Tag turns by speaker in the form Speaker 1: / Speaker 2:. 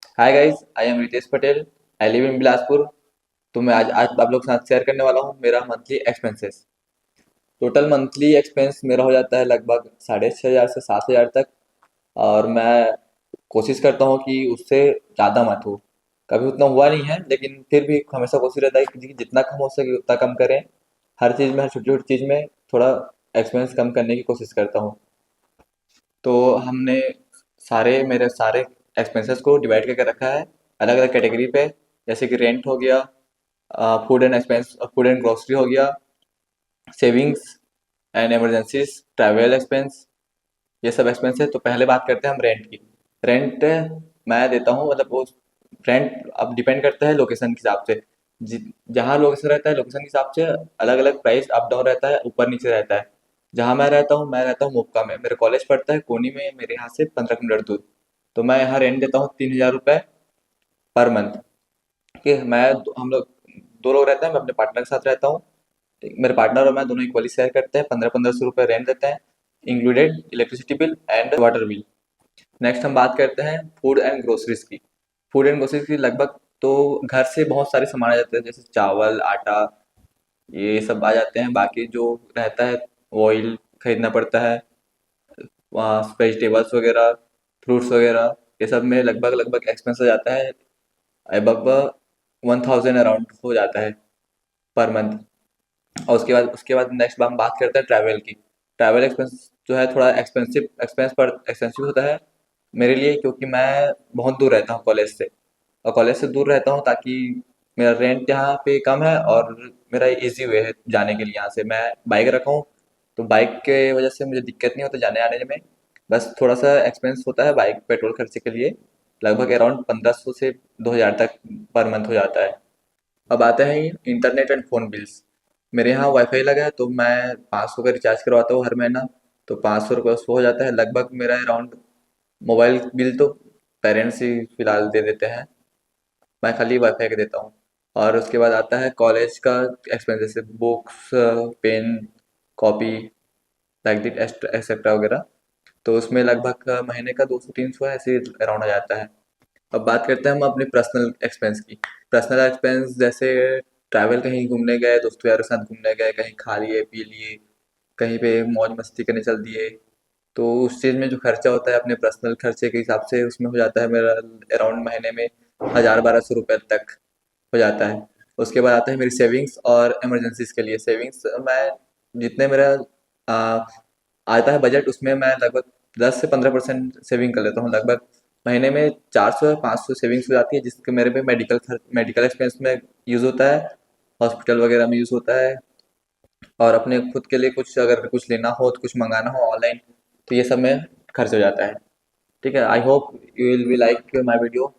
Speaker 1: Hi guys, I am Ritesh Patel. I live in Bilaspur. तो मैं आज आप लोग के साथ शेयर करने वाला हूँ मेरा monthly expenses. Total monthly expense मेरा हो जाता है लगभग 6,500 से 7,000 तक। और मैं कोशिश करता हूँ कि उससे ज़्यादा मत हो। कभी उतना हुआ नहीं है, लेकिन फिर भी हमेशा कोशिश रहता है कि जितना कम हो सके उतना कम करें। हर चीज़ में, हर छोटी छोटी चीज़ में थोड़ा एक्सपेंस कम करने की कोशिश करता हूँ। तो हमने मेरे सारे एक्सपेंसेस को डिवाइड करके रखा है अलग अलग कैटेगरी पे। जैसे कि रेंट हो गया, फूड एंड ग्रोसरी हो गया, savings and emergencies, travel expense, ये सब एक्सपेंस है। तो पहले बात करते हैं हम रेंट की। रेंट मैं देता हूँ, मतलब वो रेंट अब डिपेंड करता है लोकेशन के हिसाब से। जहाँ लोकेशन रहता है, लोकेशन के हिसाब से अलग अलग प्राइस अप डाउन रहता है, ऊपर नीचे रहता है। जहाँ मैं रहता हूँ मुक्का में। मेरा कॉलेज पड़ता है कोनी में, मेरे यहाँ से 15 किलोमीटर दूर। तो मैं यहाँ रेंट देता हूँ 3,000 रुपये पर मंथ। कि हम लोग दो लोग रहते हैं, मैं अपने पार्टनर के साथ रहता हूँ। मेरे पार्टनर और मैं दोनों इक्वली शेयर करते हैं, 1500 रुपये रेंट देते हैं, included electricity bill and water bill. Next हम बात करते हैं फूड एंड ग्रोसरीज की। फूड एंड ग्रोसरीज की लगभग तो घर से बहुत सारे सामान आ जाते हैं, जैसे चावल, आटा, ये सब आ जाते हैं। बाकी जो रहता है, ऑयल खरीदना पड़ता है, वहाँ वेजिटेबल्स वगैरह, फ्रूट्स वगैरह, ये सब में लगभग लगभग एक्सपेंस हो जाता है अबव 1,000 अराउंड हो जाता है पर मंथ। और उसके बाद नेक्स्ट हम बात करते हैं ट्रैवल की। ट्रैवल एक्सपेंस जो है थोड़ा एक्सपेंसिव होता है मेरे लिए, क्योंकि मैं बहुत दूर रहता हूँ कॉलेज से। और कॉलेज से दूर रहता हूँ ताकि मेरा रेंट यहाँ पे कम है, और मेरा इजी वे है जाने के लिए। यहाँ से मैं बाइक रखा हूँ, तो बाइक के वजह से मुझे दिक्कत नहीं होता जाने आने में। बस थोड़ा सा एक्सपेंस होता है बाइक पेट्रोल खर्चे के लिए, लगभग अराउंड 1,500 से 2,000 तक पर मंथ हो जाता है। अब आते हैं इंटरनेट एंड फ़ोन बिल्स। मेरे यहाँ वाईफाई लगा है, तो मैं 500 का रिचार्ज करवाता हूँ हर महीना। तो 500 रुपये उसको हो जाता है लगभग मेरा अराउंड। मोबाइल बिल तो पेरेंट्स ही फिलहाल दे देते हैं, मैं खाली वाईफाई का देता हूँ। और उसके बाद आता है कॉलेज का एक्सपेंस, जैसे books, pen, copy, like that etcetera वगैरह। तो उसमें लगभग महीने का 200-300 ऐसे अराउंड आ जाता है। अब बात करते हैं हम अपने पर्सनल एक्सपेंस की। पर्सनल एक्सपेंस जैसे ट्रैवल, कहीं घूमने गए, दोस्तों यारों के साथ घूमने गए, कहीं खा लिए पी लिए, कहीं पे मौज मस्ती करने चल दिए। तो उस चीज़ में जो खर्चा होता है अपने पर्सनल खर्चे के हिसाब से, उसमें हो जाता है मेरा अराउंड महीने में 1,000-1,200 रुपये तक हो जाता है। उसके बाद आता है मेरी सेविंग्स और इमरजेंसीज के लिए। सेविंग्स मैं जितने मेरा आ, आता है बजट, उसमें मैं लगभग 10 से 15% सेविंग कर लेता हूँ। लगभग महीने में 400 या 500 सेविंग्स हो जाती है, जिसके मेरे पे मेडिकल एक्सपेंस में यूज़ होता है, हॉस्पिटल वगैरह में यूज़ होता है। और अपने खुद के लिए कुछ अगर कुछ लेना हो, तो कुछ मंगाना हो ऑनलाइन, तो ये सब में खर्च हो जाता है। ठीक है, I hope you will be like my video.